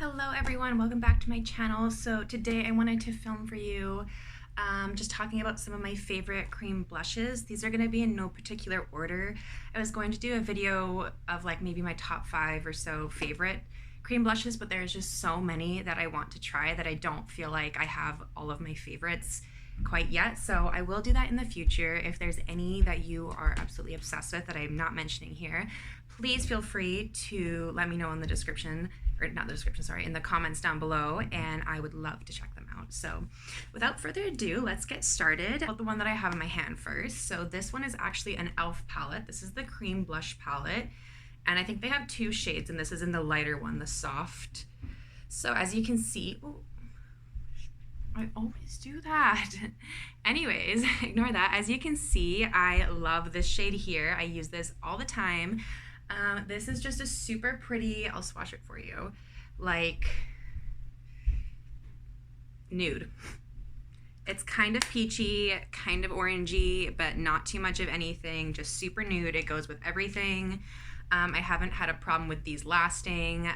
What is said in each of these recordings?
Hello everyone, welcome back to my channel. So today I wanted to film for you just talking about some of my favorite cream blushes. These are going to be in no particular order. I was going to do a video of like maybe my top 5 or so favorite cream blushes, but there's just so many that I want to try that I don't feel like I have all of my favorites quite yet. So I will do that in the future. If there's any that you are absolutely obsessed with that I'm not mentioning here, please feel free to let me know in the description, or not the description, sorry, in the comments down below, and I would love to check them out. So without further ado, let's get started. The one that I have in my hand first. So this one is actually an e.l.f. palette. This is the cream blush palette, and I think they have 2 shades, and this is in the lighter one, the soft. So as you can see, oh, I always do that. Anyways, ignore that. As you can see, I love this shade here. I use this all the time. This is just a super pretty, I'll swatch it for you, like nude. It's kind of peachy, kind of orangey, but not too much of anything, just super nude. It goes with everything. I haven't had a problem with these lasting.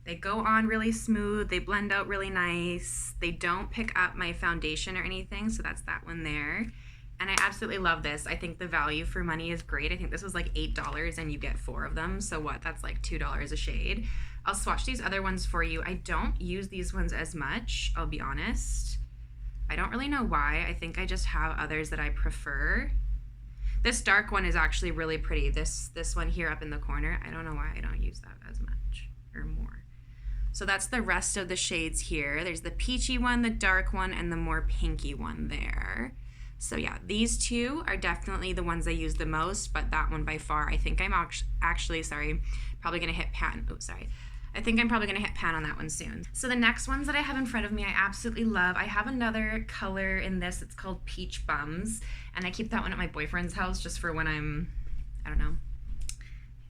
They go on really smooth, they blend out really nice. They don't pick up my foundation or anything, so that's that one there. And I absolutely love this. I think the value for money is great. I think this was like $8 and you get 4 of them. So what, that's like $2 a shade. I'll swatch these other ones for you. I don't use these ones as much, I'll be honest. I don't really know why. I think I just have others that I prefer. This dark one is actually really pretty. This one here up in the corner, I don't know why I don't use that as much or more. So that's the rest of the shades here. There's the peachy one, the dark one, and the more pinky one there. So yeah, these 2 are definitely the ones I use the most, but that one by far, I think I'm actually, probably gonna hit pan. Oh, sorry. I think I'm probably gonna hit pan on that one soon. So the next ones that I have in front of me, I absolutely love. I have another color in this, it's called Peach Bums, and I keep that one at my boyfriend's house just for when I'm, I don't know,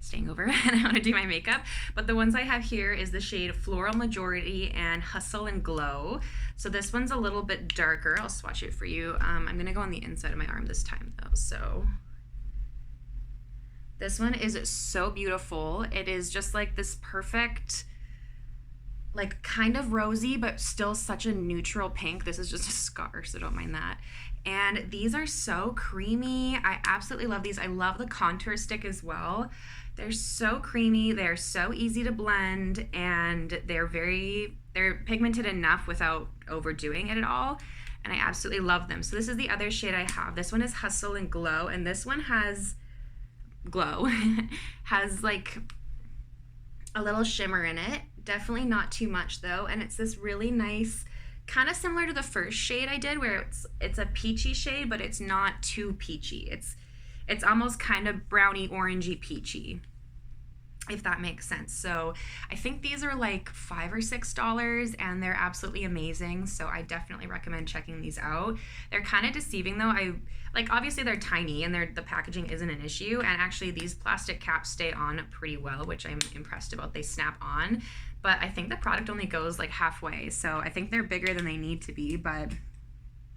staying over and I want to do my makeup. But the ones I have here is the shade Floral Majority and Hustle and Glow. So this one's a little bit darker. I'll swatch it for you. I'm gonna go on the inside of my arm this time though. So this one is so beautiful. It is just like this perfect, like kind of rosy, but still such a neutral pink. This is just a scar, so don't mind that. And these are so creamy. I absolutely love these. I love the contour stick as well. They're so creamy, they're so easy to blend, and they're pigmented enough without overdoing it at all. And I absolutely love them. So this is the other shade I have. This one is Hustle and Glow, and this one has glow, has like a little shimmer in it. Definitely not too much though. And it's this really nice, kind of similar to the first shade I did where it's a peachy shade, but it's not too peachy. It's almost kind of browny orangey peachy, if that makes sense. So I think these are like $5 or $6 and they're absolutely amazing. So I definitely recommend checking these out. They're kind of deceiving though. Obviously they're tiny and the packaging isn't an issue. And actually these plastic caps stay on pretty well, which I'm impressed about. They snap on, but I think the product only goes like halfway. So I think they're bigger than they need to be, but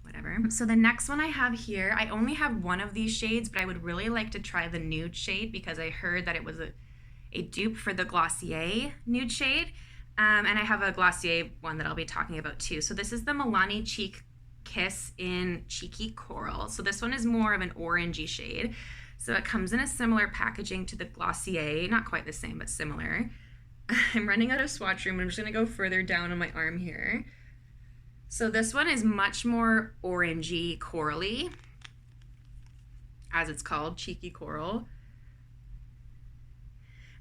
whatever. So the next one I have here, I only have one of these shades, but I would really like to try the nude shade because I heard that it was a dupe for the Glossier nude shade. And I have a Glossier one that I'll be talking about too. So this is the Milani Cheek Kiss in Cheeky Coral. So this one is more of an orangey shade. So it comes in a similar packaging to the Glossier, not quite the same, but similar. I'm running out of swatch room. I'm just gonna go further down on my arm here. So this one is much more orangey corally, as it's called, Cheeky Coral.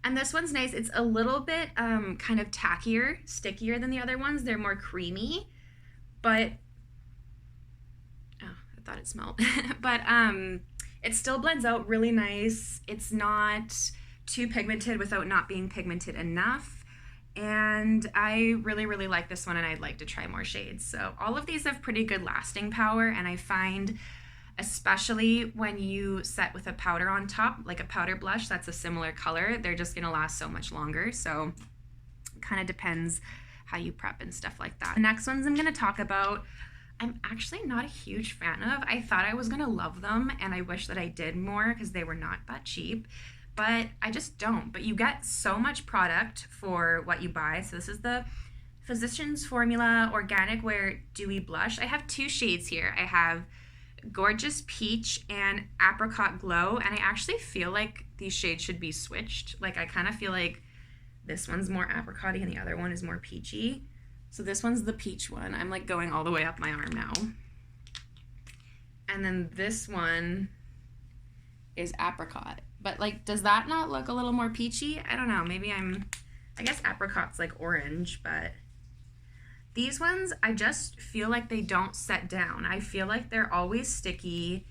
And this one's nice. It's a little bit kind of tackier, stickier than the other ones. They're more creamy, but, oh, I thought it smelled. But it still blends out really nice. It's not too pigmented without not being pigmented enough. And I really, really like this one and I'd like to try more shades. So all of these have pretty good lasting power, and I find especially when you set with a powder on top, like a powder blush that's a similar color, they're just gonna last so much longer. So it kind of depends how you prep and stuff like that. The next ones I'm gonna talk about, I'm actually not a huge fan of. I thought I was gonna love them and I wish that I did more because they were not that cheap. but I just don't. But you get so much product for what you buy. So this is the Physicians Formula Organic Wear Dewy Blush. I have 2 shades here. I have Gorgeous Peach and Apricot Glow, and I actually feel like these shades should be switched. Like I kind of feel like this one's more apricot-y and the other one is more peachy. So this one's the peach one. I'm like going all the way up my arm now. And then this one is apricot. But like, does that not look a little more peachy? I don't know, maybe I guess apricot's like orange, but these ones, I just feel like they don't set down. I feel like they're always sticky,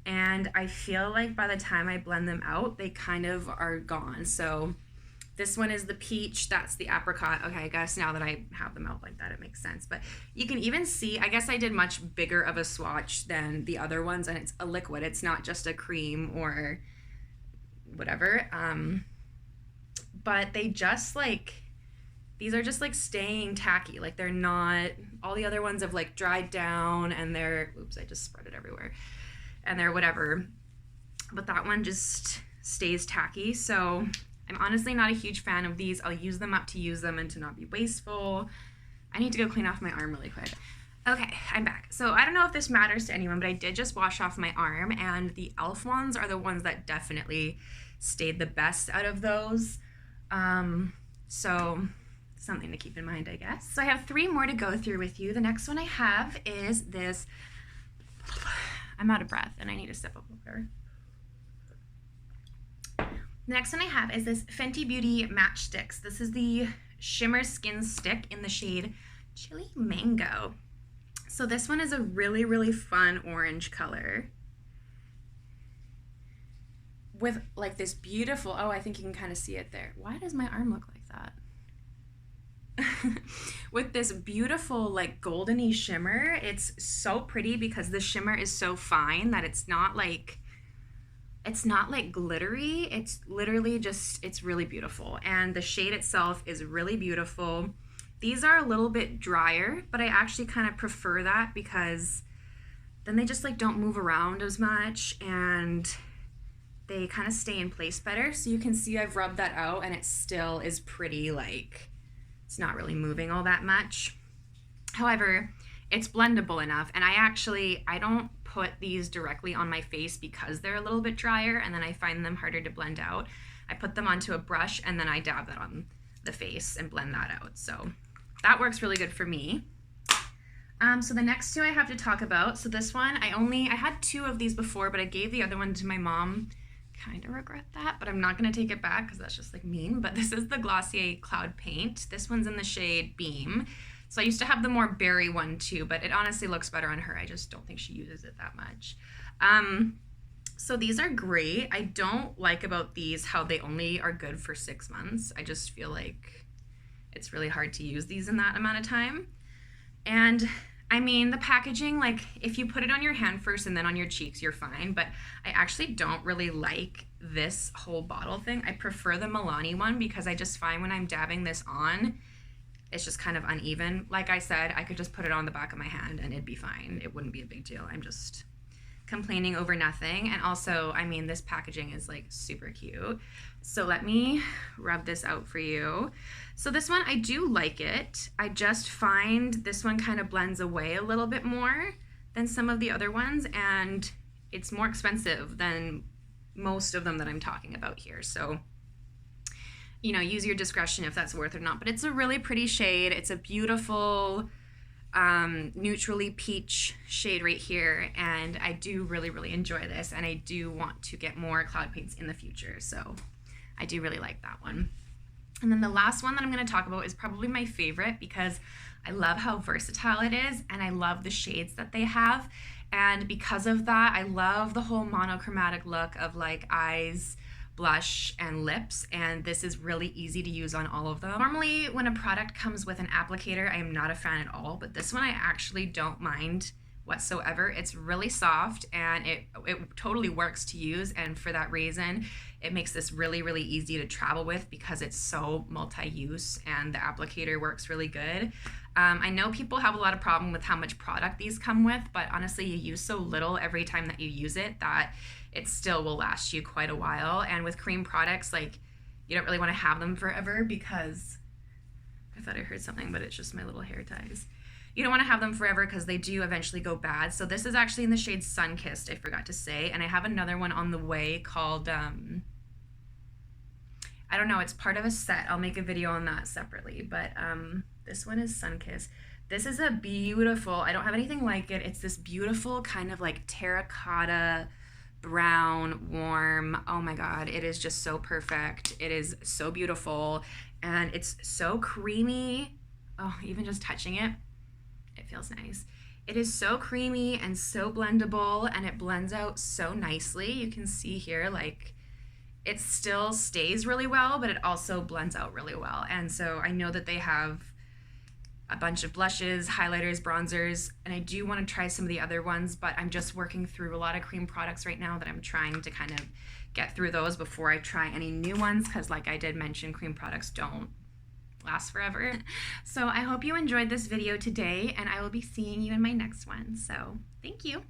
and I feel like by the time I blend them out, they kind of are gone. So this one is the peach, that's the apricot. Okay, I guess now that I have them out like that, it makes sense. But you can even see, I guess I did much bigger of a swatch than the other ones, and it's a liquid. It's not just a cream or whatever. But they just like, these are just like staying tacky. Like they're not, all the other ones have like dried down and they're, oops, I just spread it everywhere. And they're whatever. But that one just stays tacky. So I'm honestly not a huge fan of these. I'll use them up to use them and to not be wasteful. I need to go clean off my arm really quick. Okay, I'm back. So I don't know if this matters to anyone, but I did just wash off my arm, and the e.l.f. ones are the ones that definitely stayed the best out of those. So something to keep in mind, I guess. So I have 3 more to go through with you. The next one I have is this, I'm out of breath and I need a sip of water. The next one I have is this Fenty Beauty Match Stix. This is the Shimmer Skin Stick in the shade Chili Mango. So this one is a really, really fun orange color with like this beautiful, oh, I think you can kind of see it there. Why does my arm look like that? With this beautiful like goldeny shimmer. It's so pretty because the shimmer is so fine that it's not like glittery. It's literally just, it's really beautiful. And the shade itself is really beautiful. These are a little bit drier, but I actually kind of prefer that because then they just like don't move around as much and they kind of stay in place better. So you can see I've rubbed that out and it still is pretty, like it's not really moving all that much. However, it's blendable enough, and I don't put these directly on my face because they're a little bit drier and then I find them harder to blend out. I put them onto a brush and then I dab that on the face and blend that out. So that works really good for me. So the next 2 I have to talk about. So this one, I had 2 of these before, but I gave the other one to my mom. Kind of regret that, but I'm not going to take it back because that's just like mean. But this is the Glossier Cloud Paint. This one's in the shade Beam. So I used to have the more berry one too, but it honestly looks better on her. I just don't think she uses it that much. So these are great. I don't like about these how they only are good for 6 months. I just feel like it's really hard to use these in that amount of time. And I mean, the packaging, like if you put it on your hand first and then on your cheeks, you're fine. But I actually don't really like this whole bottle thing. I prefer the Milani one because I just find when I'm dabbing this on, it's just kind of uneven. Like I said, I could just put it on the back of my hand and it'd be fine. It wouldn't be a big deal. I'm just complaining over nothing. And also, I mean, this packaging is like super cute. So let me rub this out for you. So this one, I do like it. I just find this one kind of blends away a little bit more than some of the other ones, and it's more expensive than most of them that I'm talking about here. So, you know, use your discretion if that's worth it or not. But it's a really pretty shade. It's a beautiful neutrally peach shade right here, and I do really, really enjoy this, and I do want to get more cloud paints in the future. So I do really like that one. And then the last one that I'm going to talk about is probably my favorite because I love how versatile it is and I love the shades that they have. And because of that, I love the whole monochromatic look of like eyes, blush, and lips. And this is really easy to use on all of them. Normally, when a product comes with an applicator, I am not a fan at all, but this one I actually don't mind whatsoever. It's really soft and it totally works to use, and for that reason it makes this really, really easy to travel with because it's so multi-use and the applicator works really good. I know people have a lot of problem with how much product these come with, but honestly you use so little every time that you use it that it still will last you quite a while. And with cream products, like, you don't really want to have them forever because I thought I heard something, but it's just my little hair ties. You don't want to have them forever because they do eventually go bad. So this is actually in the shade Sunkissed, I forgot to say. And I have another one on the way called, I don't know, it's part of a set. I'll make a video on that separately. But this one is Sunkissed. This is a beautiful, I don't have anything like it. It's this beautiful kind of like terracotta, brown, warm. Oh my God, it is just so perfect. It is so beautiful and it's so creamy. Oh, even just touching it, it feels nice. It is so creamy and so blendable, and it blends out so nicely. You can see here, like, it still stays really well, but it also blends out really well. And so I know that they have a bunch of blushes, highlighters, bronzers, and I do want to try some of the other ones, but I'm just working through a lot of cream products right now that I'm trying to kind of get through those before I try any new ones, because like I did mention, cream products don't last forever. So I hope you enjoyed this video today, and I will be seeing you in my next one. So thank you.